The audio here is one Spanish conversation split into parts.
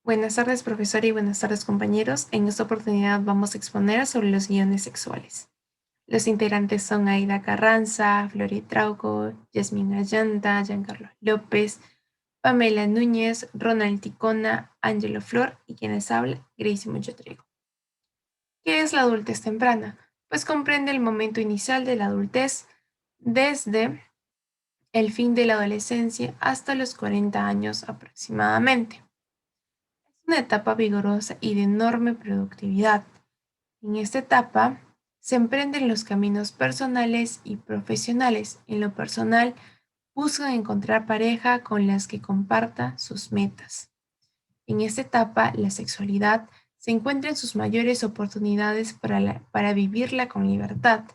Buenas tardes, profesora, y buenas tardes, compañeros. En esta oportunidad vamos a exponer sobre los guiones sexuales. Los integrantes son Aida Carranza, Flori Trauco, Yasmín Ayanta, Giancarlo López, Pamela Núñez, Ronald Ticona, Ángelo Flor y quienes habla, Gracie Muchotrigo. ¿Qué es la adultez temprana? Pues comprende el momento inicial de la adultez desde el fin de la adolescencia hasta los 40 años aproximadamente. Una etapa vigorosa y de enorme productividad. En esta etapa se emprenden los caminos personales y profesionales. En lo personal, buscan encontrar pareja con las que comparta sus metas. En esta etapa, la sexualidad se encuentra en sus mayores oportunidades para vivirla con libertad.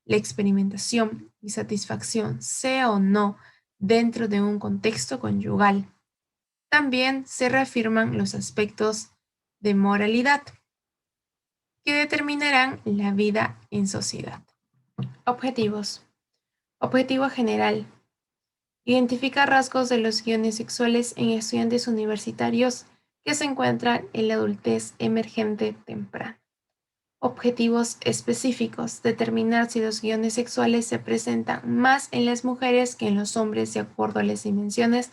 La experimentación y satisfacción, sea o no dentro de un contexto conyugal. También se reafirman los aspectos de moralidad que determinarán la vida en sociedad. Objetivos. Objetivo general. Identifica rasgos de los guiones sexuales en estudiantes universitarios que se encuentran en la adultez emergente temprana. Objetivos específicos. Determinar si los guiones sexuales se presentan más en las mujeres que en los hombres de acuerdo a las dimensiones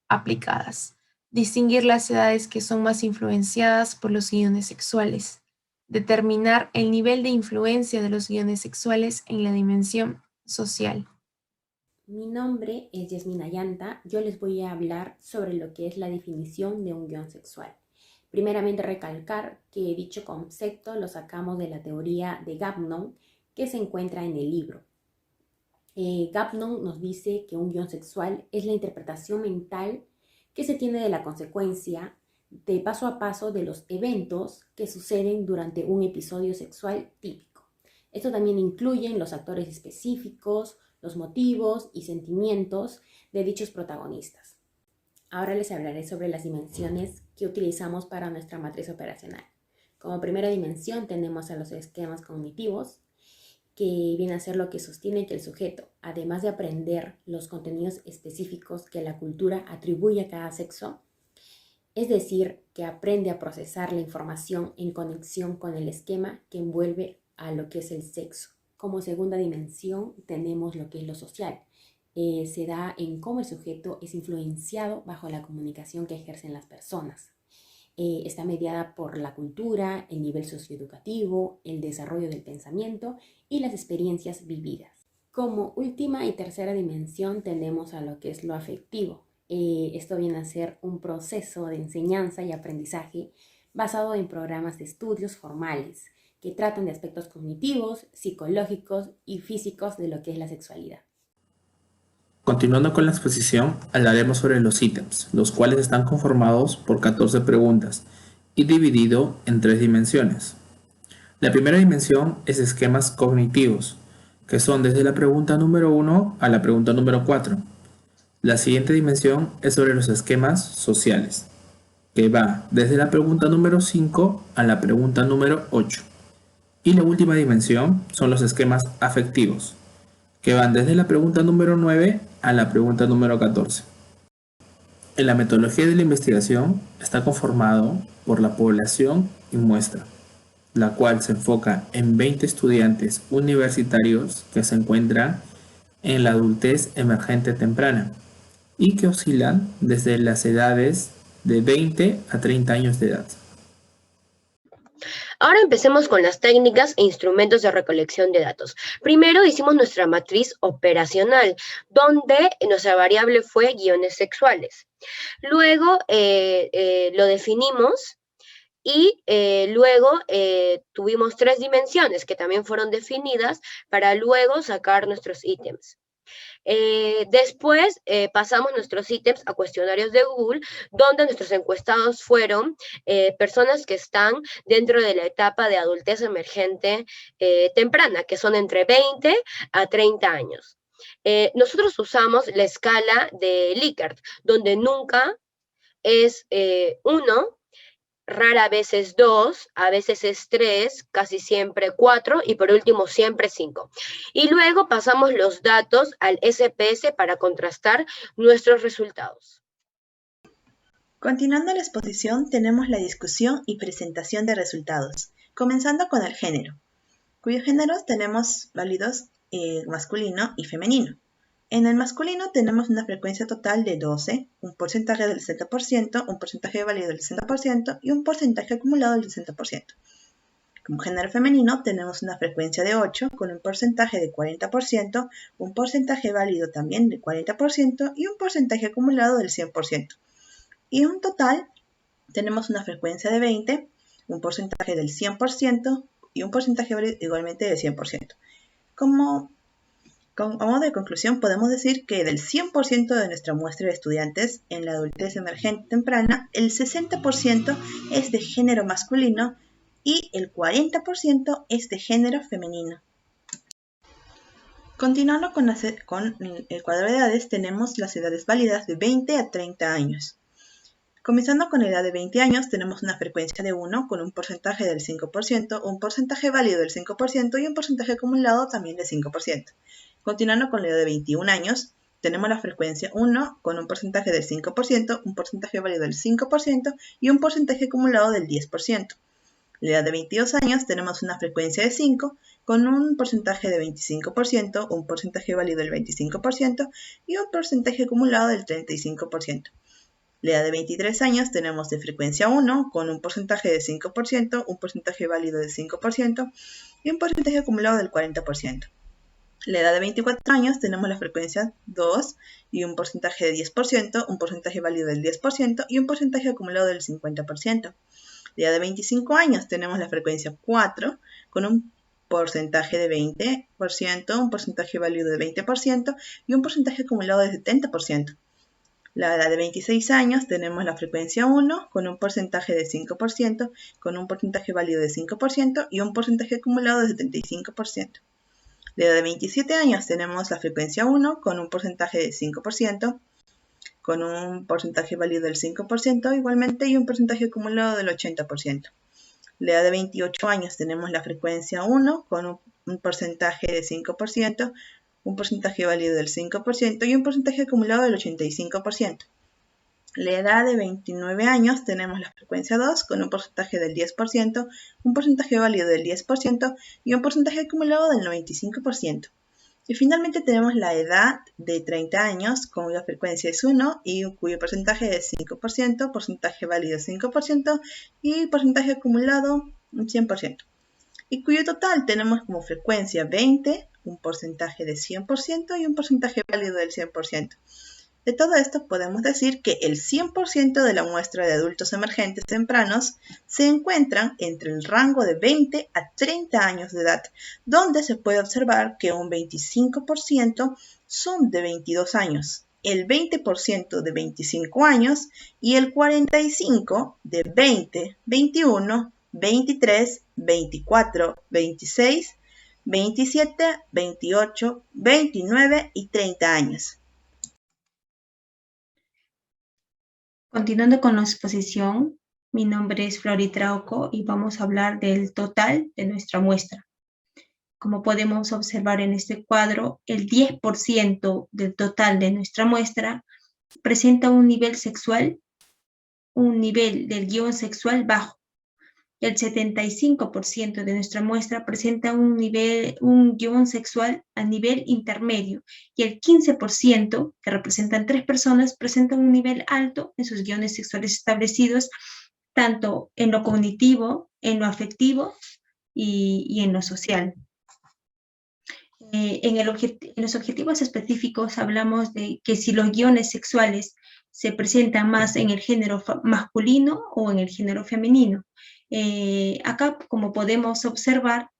aplicadas. Distinguir las edades que son más influenciadas por los guiones sexuales. Determinar el nivel de influencia de los guiones sexuales en la dimensión social. Mi nombre es Yasmín Ayanta. Yo les voy a hablar sobre lo que es la definición de un guión sexual. Primeramente recalcar que dicho concepto lo sacamos de la teoría de Gagnon que se encuentra en el libro. Gagnon nos dice que un guión sexual es la interpretación mental que se tiene de la consecuencia de paso a paso de los eventos que suceden durante un episodio sexual típico. Esto también incluye los actores específicos, los motivos y sentimientos de dichos protagonistas. Ahora les hablaré sobre las dimensiones que utilizamos para nuestra matriz operacional. Como primera dimensión tenemos a los esquemas cognitivos, que viene a ser lo que sostiene que el sujeto, además de aprender los contenidos específicos que la cultura atribuye a cada sexo, es decir, que aprende a procesar la información en conexión con el esquema que envuelve a lo que es el sexo. Como segunda dimensión tenemos lo que es lo social. Se da en cómo el sujeto es influenciado bajo la comunicación que ejercen las personas. Está mediada por la cultura, el nivel socioeducativo, el desarrollo del pensamiento y las experiencias vividas. Como última y tercera dimensión tenemos a lo que es lo afectivo. Esto viene a ser un proceso de enseñanza y aprendizaje basado en programas de estudios formales que tratan de aspectos cognitivos, psicológicos y físicos de lo que es la sexualidad. Continuando con la exposición, hablaremos sobre los ítems, los cuales están conformados por 14 preguntas y dividido en 3 dimensiones. La primera dimensión es esquemas cognitivos, que son desde la pregunta número 1 a la pregunta número 4. La siguiente dimensión es sobre los esquemas sociales, que va desde la pregunta número 5 a la pregunta número 8. Y la última dimensión son los esquemas afectivos, que van desde la pregunta número 9 a la pregunta número 14. En la metodología de la investigación está conformado por la población y muestra, la cual se enfoca en 20 estudiantes universitarios que se encuentran en la adultez emergente temprana y que oscilan desde las edades de 20 a 30 años de edad. Ahora empecemos con las técnicas e instrumentos de recolección de datos. Primero hicimos nuestra matriz operacional, donde nuestra variable fue guiones sexuales. Luego lo definimos y luego tuvimos 3 dimensiones que también fueron definidas para luego sacar nuestros ítems. Después pasamos nuestros ítems a cuestionarios de Google, donde nuestros encuestados fueron personas que están dentro de la etapa de adultez emergente temprana, que son entre 20 a 30 años. Nosotros usamos la escala de Likert, donde nunca es 1, rara vez es 2, a veces es 3, casi siempre 4 y por último siempre 5. Y luego pasamos los datos al SPS para contrastar nuestros resultados. Continuando la exposición, tenemos la discusión y presentación de resultados, comenzando con el género, cuyos géneros tenemos válidos masculino y femenino. En el masculino tenemos una frecuencia total de 12, un porcentaje del 60%, un porcentaje válido del 60% y un porcentaje acumulado del 60%. Como género femenino tenemos una frecuencia de 8 con un porcentaje de 40%, un porcentaje válido también de 40% y un porcentaje acumulado del 100%. Y en total tenemos una frecuencia de 20, un porcentaje del 100% y un porcentaje igualmente del 100%. A modo de conclusión, podemos decir que del 100% de nuestra muestra de estudiantes en la adultez emergente temprana, el 60% es de género masculino y el 40% es de género femenino. Continuando con el cuadro de edades, tenemos las edades válidas de 20 a 30 años. Comenzando con la edad de 20 años, tenemos una frecuencia de 1 con un porcentaje del 5%, un porcentaje válido del 5% y un porcentaje acumulado también del 5%. Continuando con la edad de 21 años, tenemos la frecuencia 1 con un porcentaje del 5%, un porcentaje válido del 5% y un porcentaje acumulado del 10%. La edad de 22 años tenemos una frecuencia de 5 con un porcentaje de 25%, un porcentaje válido del 25% y un porcentaje acumulado del 35%. La edad de 23 años tenemos de frecuencia 1 con un porcentaje de 5%, un porcentaje válido del 5% y un porcentaje acumulado del 40%. La edad de 24 años tenemos la frecuencia 2 y un porcentaje de 10%, un porcentaje válido del 10% y un porcentaje acumulado del 50%. La edad de 25 años tenemos la frecuencia 4 con un porcentaje de 20%, un porcentaje válido de 20% y un porcentaje acumulado del 70%. La edad de 26 años tenemos la frecuencia 1 con un porcentaje de 5%, con un porcentaje válido de 5% y un porcentaje acumulado de 75%. La edad de 27 años tenemos la frecuencia 1 con un porcentaje de 5%, con un porcentaje válido del 5% igualmente y un porcentaje acumulado del 80%. La edad de 28 años tenemos la frecuencia 1 con un porcentaje de 5%, un porcentaje válido del 5% y un porcentaje acumulado del 85%. La edad de 29 años tenemos la frecuencia 2 con un porcentaje del 10%, un porcentaje válido del 10% y un porcentaje acumulado del 95%. Y finalmente tenemos la edad de 30 años con la frecuencia es 1 y cuyo porcentaje es 5%, porcentaje válido 5% y porcentaje acumulado 100%. Y cuyo total tenemos como frecuencia 20, un porcentaje de 100% y un porcentaje válido del 100%. De todo esto podemos decir que el 100% de la muestra de adultos emergentes tempranos se encuentran entre el rango de 20 a 30 años de edad, donde se puede observar que un 25% son de 22 años, el 20% de 25 años y el 45% de 20, 21, 23, 24, 26, 27, 28, 29 y 30 años. Continuando con la exposición, mi nombre es Flori Trauco y vamos a hablar del total de nuestra muestra. Como podemos observar en este cuadro, el 10% del total de nuestra muestra presenta un nivel sexual, un nivel del guión sexual bajo. El 75% de nuestra muestra presenta un guión sexual a nivel intermedio y el 15%, que representan 3 personas, presenta un nivel alto en sus guiones sexuales establecidos, tanto en lo cognitivo, en lo afectivo y en lo social. En los objetivos específicos hablamos de que si los guiones sexuales se presentan más en el género masculino o en el género femenino. Acá, como podemos observar,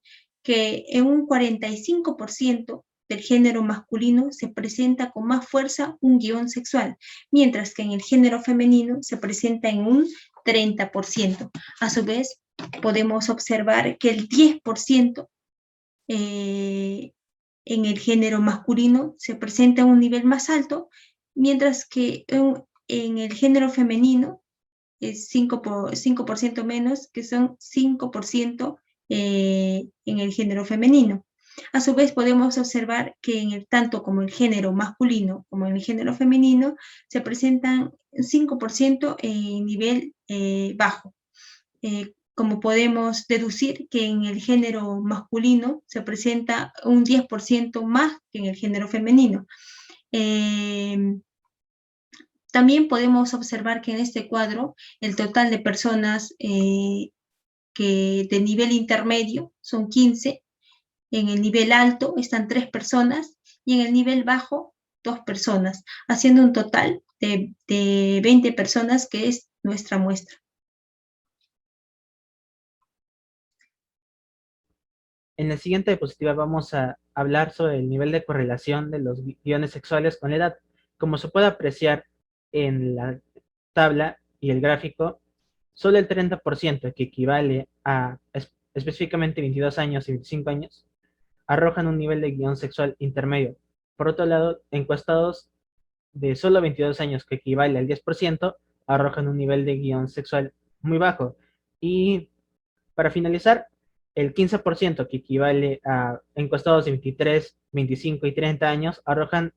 que en un 45% del género masculino se presenta con más fuerza un guión sexual, mientras que en el género femenino se presenta en un 30%. A su vez, podemos observar que el 10% en el género masculino se presenta a un nivel más alto, mientras que en el género femenino es 5% menos, que son 5% en el género femenino. A su vez, podemos observar que tanto como el género masculino como en el género femenino se presentan un 5% en nivel bajo. Como podemos deducir que en el género masculino se presenta un 10% más que en el género femenino. También podemos observar que en este cuadro el total de personas que de nivel intermedio son 15, en el nivel alto están 3 personas y en el nivel bajo 2 personas, haciendo un total de 20 personas, que es nuestra muestra. En la siguiente diapositiva vamos a hablar sobre el nivel de correlación de los guiones sexuales con la edad. Como se puede apreciar en la tabla y el gráfico, solo el 30%, que equivale a específicamente 22 años y 25 años, arrojan un nivel de guión sexual intermedio. Por otro lado, encuestados de solo 22 años, que equivale al 10%, arrojan un nivel de guión sexual muy bajo. Y para finalizar, el 15%, que equivale a encuestados de 23, 25 y 30 años, arrojan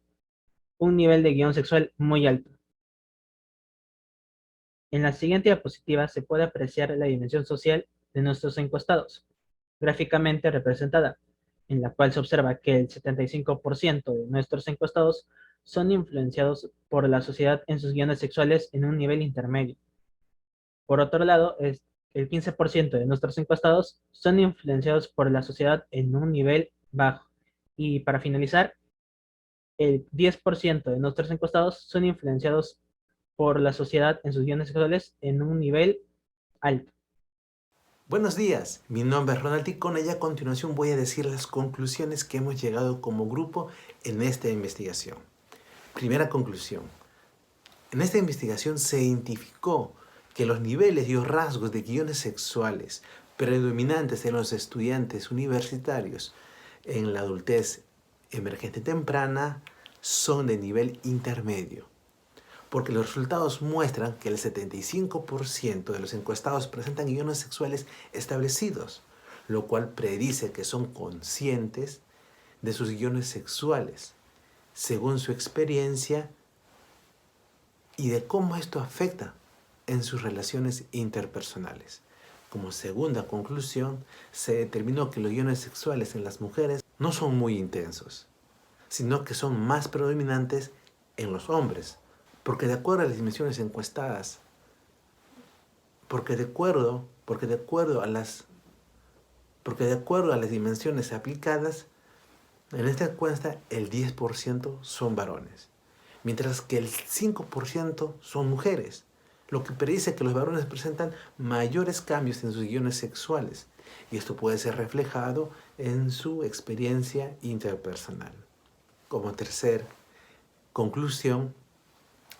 un nivel de guión sexual muy alto. En la siguiente diapositiva se puede apreciar la dimensión social de nuestros encuestados, gráficamente representada, en la cual se observa que el 75% de nuestros encuestados son influenciados por la sociedad en sus guiones sexuales en un nivel intermedio. Por otro lado, el 15% de nuestros encuestados son influenciados por la sociedad en un nivel bajo. Y para finalizar, el 10% de nuestros encuestados son influenciados por la sociedad en sus guiones sexuales en un nivel alto. Buenos días, mi nombre es Ronald Ticona y a continuación voy a decir las conclusiones que hemos llegado como grupo en esta investigación. Primera conclusión. En esta investigación se identificó que los niveles y los rasgos de guiones sexuales predominantes en los estudiantes universitarios en la adultez emergente temprana son de nivel intermedio, porque los resultados muestran que el 75% de los encuestados presentan guiones sexuales establecidos, lo cual predice que son conscientes de sus guiones sexuales, según su experiencia y de cómo esto afecta en sus relaciones interpersonales. Como segunda conclusión, se determinó que los guiones sexuales en las mujeres no son muy intensos, sino que son más predominantes en los hombres, porque de acuerdo a las dimensiones encuestadas, porque de acuerdo a las dimensiones aplicadas, en esta encuesta el 10% son varones, mientras que el 5% son mujeres, lo que predice que los varones presentan mayores cambios en sus guiones sexuales, y esto puede ser reflejado en su experiencia interpersonal. Como tercer conclusión,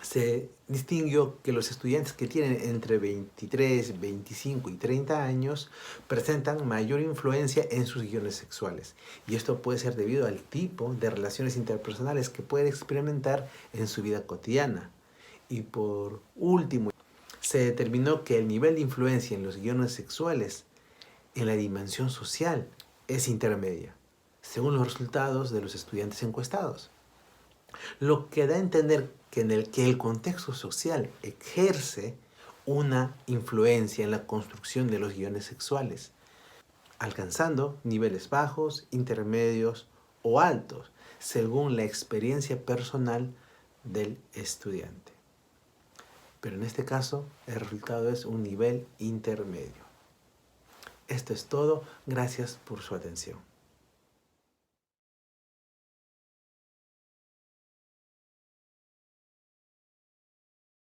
se distinguió que los estudiantes que tienen entre 23, 25 y 30 años presentan mayor influencia en sus guiones sexuales. Y esto puede ser debido al tipo de relaciones interpersonales que pueden experimentar en su vida cotidiana. Y por último, se determinó que el nivel de influencia en los guiones sexuales en la dimensión social es intermedia, según los resultados de los estudiantes encuestados. Lo que da a entender que el contexto social ejerce una influencia en la construcción de los guiones sexuales, alcanzando niveles bajos, intermedios o altos, según la experiencia personal del estudiante. Pero en este caso, el resultado es un nivel intermedio. Esto es todo. Gracias por su atención.